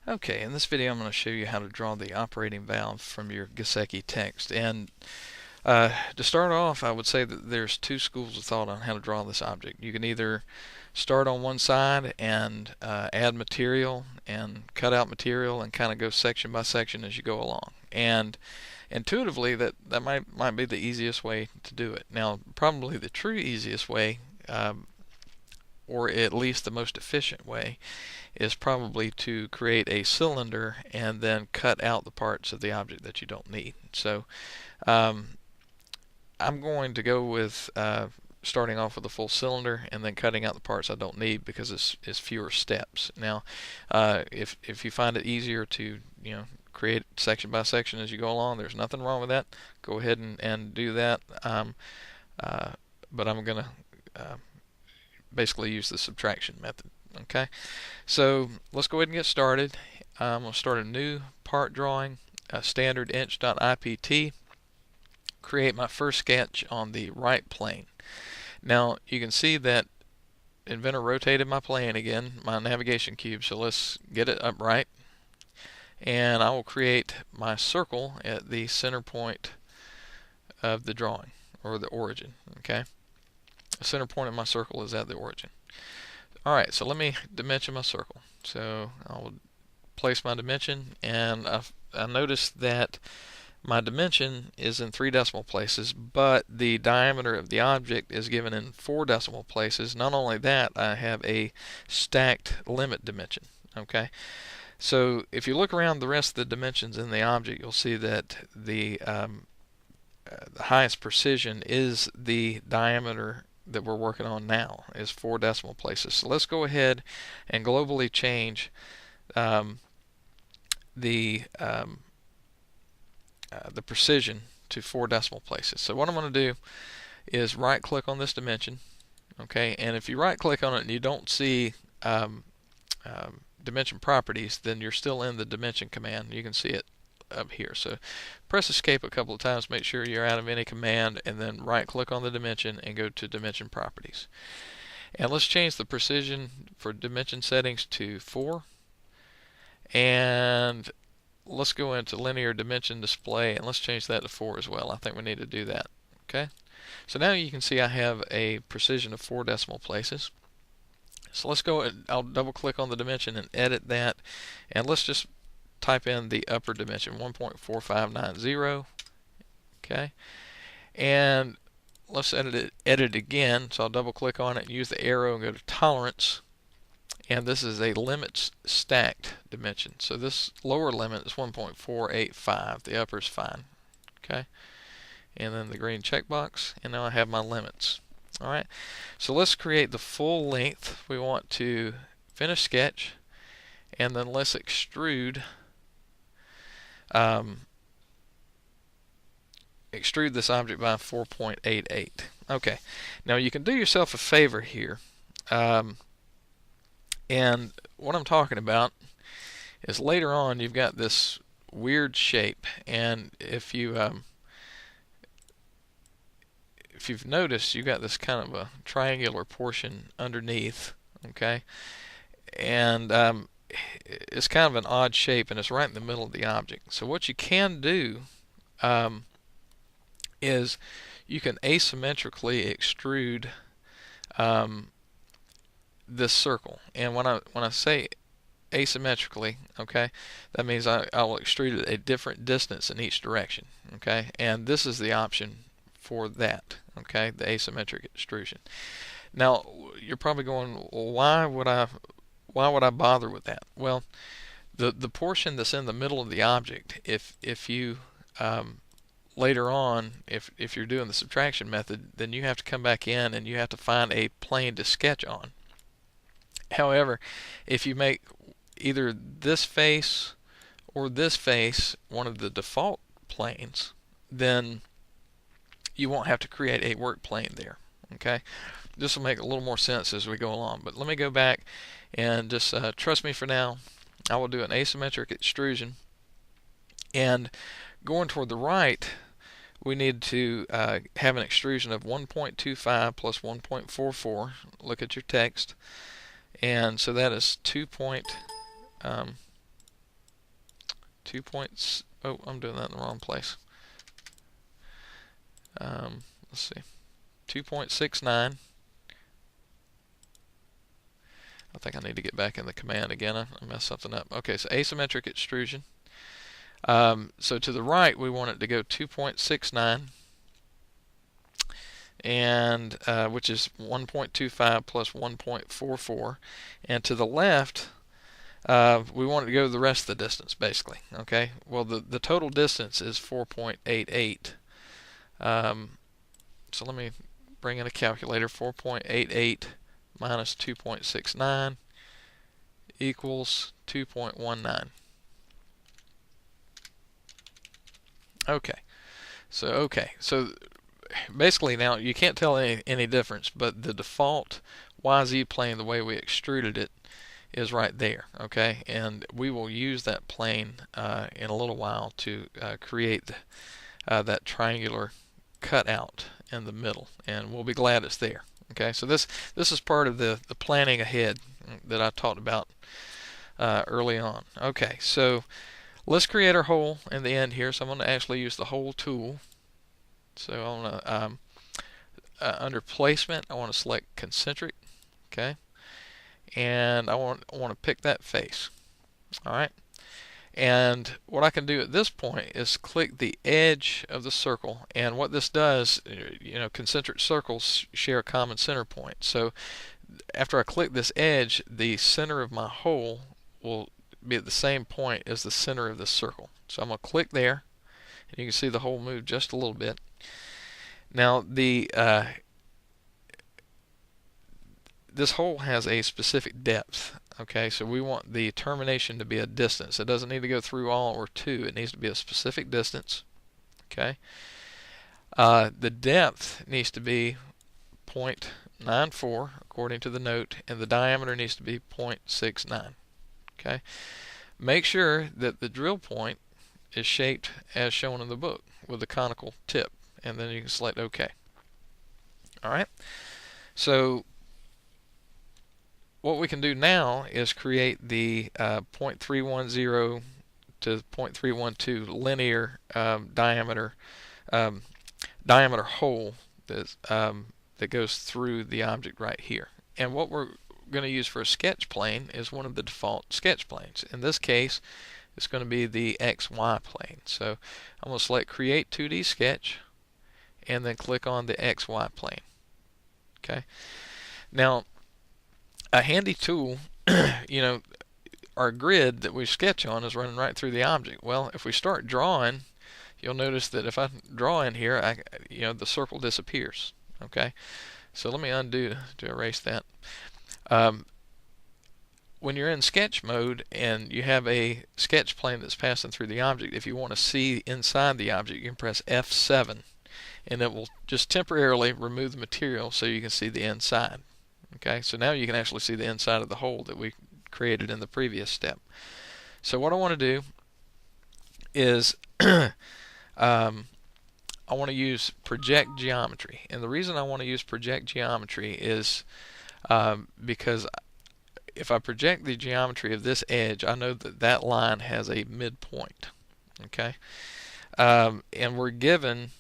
Okay, in this video I'm going to show you how to draw the operating valve from your Giseki text. And to start off, I would say that there's two schools of thought on how to draw this object. You can either start on one side and add material and cut out material and kind of go section by section as you go along. And intuitively, that might be the easiest way to do it. Now, probably the true easiest way, or at least the most efficient way, is probably to create a cylinder and then cut out the parts of the object that you don't need. So I'm going to go with starting off with a full cylinder and then cutting out the parts I don't need because it's fewer steps. Now, if you find it easier to create section by section as you go along, there's nothing wrong with that. Go ahead and do that. But I'm going to basically use the subtraction method. Okay, so let's go ahead and get started. I'm going to start a new part drawing, standard inch.ipt, create my first sketch on the right plane. Now you can see that Inventor rotated my plane again, my navigation cube, so let's get it upright. And I will create my circle at the center point of the drawing, or the origin. Okay, the center point of my circle is at the origin. Alright, so let me dimension my circle. So I'll place my dimension, and I noticed that my dimension is in 3 decimal places, but the diameter of the object is given in 4 decimal places. Not only that, I have a stacked limit dimension. Okay, so if you look around the rest of the dimensions in the object, you'll see that the highest precision is the diameter that we're working on now, is 4 decimal places. So let's go ahead and globally change the precision to 4 decimal places. So what I'm going to do is right click on this dimension, okay, and if you right click on it and you don't see dimension properties, then you're still in the dimension command. You can see it up here. So press escape a couple of times, make sure you're out of any command, and then right click on the dimension and go to dimension properties. And let's change the precision for dimension settings to 4, and let's go into linear dimension display and let's change that to 4 as well. I think we need to do that. Okay, so now you can see I have a precision of 4 decimal places. So let's go and I'll double click on the dimension and edit that, and let's just type in the upper dimension, 1.4590. Okay, and let's edit it again. So I'll double click on it and use the arrow and go to tolerance, and this is a limits stacked dimension. So this lower limit is 1.485, the upper is fine. Okay, and then the green checkbox, and now I have my limits. Alright, so let's create the full length. We want to finish sketch, and then let's extrude this object by 4.88. Okay, now you can do yourself a favor here, and what I'm talking about is later on you've got this weird shape, and if you've noticed, you've got this kind of a triangular portion underneath. Okay, and it's kind of an odd shape, and it's right in the middle of the object. So what you can do is you can asymmetrically extrude this circle. And when I say asymmetrically, okay, that means I will extrude it a different distance in each direction. Okay, and this is the option for that. Okay, the asymmetric extrusion. Now you're probably going, well, why would I bother with that? Well, the portion that's in the middle of the object, if you later on, if you're doing the subtraction method, then you have to come back in and you have to find a plane to sketch on. However, if you make either this face or this face one of the default planes, then you won't have to create a work plane there. Okay, this will make a little more sense as we go along, but let me go back and just trust me for now. I will do an asymmetric extrusion, and going toward the right, we need to have an extrusion of 1.25 plus 1.44. Look at your text, and so that is 2. 2 points. Oh, I'm doing that in the wrong place. Let's see. 2.69. I think I need to get back in the command again. I messed something up. Okay, so asymmetric extrusion. So to the right, we want it to go 2.69, and which is 1.25 plus 1.44. And to the left, we want it to go the rest of the distance, basically. Okay. Well, the total distance is 4.88. So let me bring in a calculator. 4.88 minus 2.69 equals 2.19. Okay. So basically now you can't tell any difference, but the default YZ plane, the way we extruded it, is right there. Okay, and we will use that plane in a little while to create that triangular cutout in the middle, and we'll be glad it's there. Okay, so this is part of the planning ahead that I talked about early on. Okay, so let's create our hole in the end here. So I'm going to actually use the hole tool. So I want to under placement, I want to select concentric. Okay, and I want to pick that face. All right. And what I can do at this point is click the edge of the circle, and what this does, concentric circles share a common center point. So after I click this edge, the center of my hole will be at the same point as the center of this circle. So I'm going to click there, and you can see the hole move just a little bit. Now this hole has a specific depth. Okay, so we want the termination to be a distance. It doesn't need to go through all or two. It needs to be a specific distance. Okay. The depth needs to be 0.94 according to the note, and the diameter needs to be 0.69. Okay. Make sure that the drill point is shaped as shown in the book with a conical tip, and then you can select OK. All right. So what we can do now is create the 0.310 to 0.312 linear diameter hole that goes through the object right here. And what we're going to use for a sketch plane is one of the default sketch planes. In this case, it's going to be the XY plane. So I'm going to select Create 2D Sketch, and then click on the XY plane. Okay. Now, a handy tool, our grid that we sketch on is running right through the object. Well, if we start drawing, you'll notice that if I draw in here, the circle disappears. Okay, so let me undo to erase that. When you're in sketch mode and you have a sketch plane that's passing through the object, if you want to see inside the object, you can press F7, and it will just temporarily remove the material so you can see the inside. Okay, so now you can actually see the inside of the hole that we created in the previous step. So what I want to do is I want to use project geometry, and the reason I want to use project geometry is because if I project the geometry of this edge, I know that that line has a midpoint. Okay, and we're given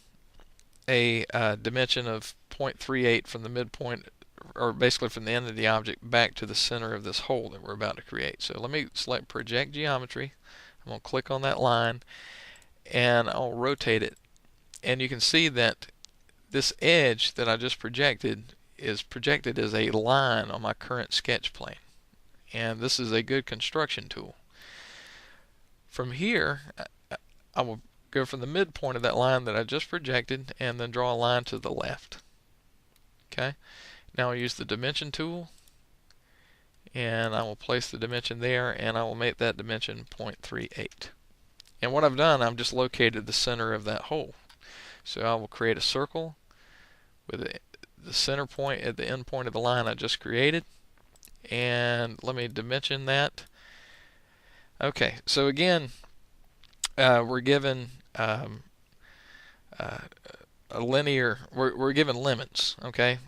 a dimension of 0.38 from the midpoint, or basically from the end of the object back to the center of this hole that we're about to create. So let me select Project Geometry. I'm going to click on that line, and I'll rotate it. And you can see that this edge that I just projected is projected as a line on my current sketch plane. And this is a good construction tool. From here, I will go from the midpoint of that line that I just projected and then draw a line to the left. Okay. Now I'll use the dimension tool, and I will place the dimension there, and I will make that dimension 0.38. And what I've done, I've just located the center of that hole. So I will create a circle with the center point at the end point of the line I just created, and let me dimension that. Okay, so again, we're given a linear, we're given limits, okay?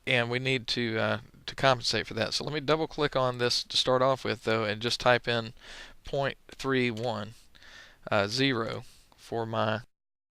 And we need to compensate for that. So let me double click on this to start off with, though, and just type in 0.310 for my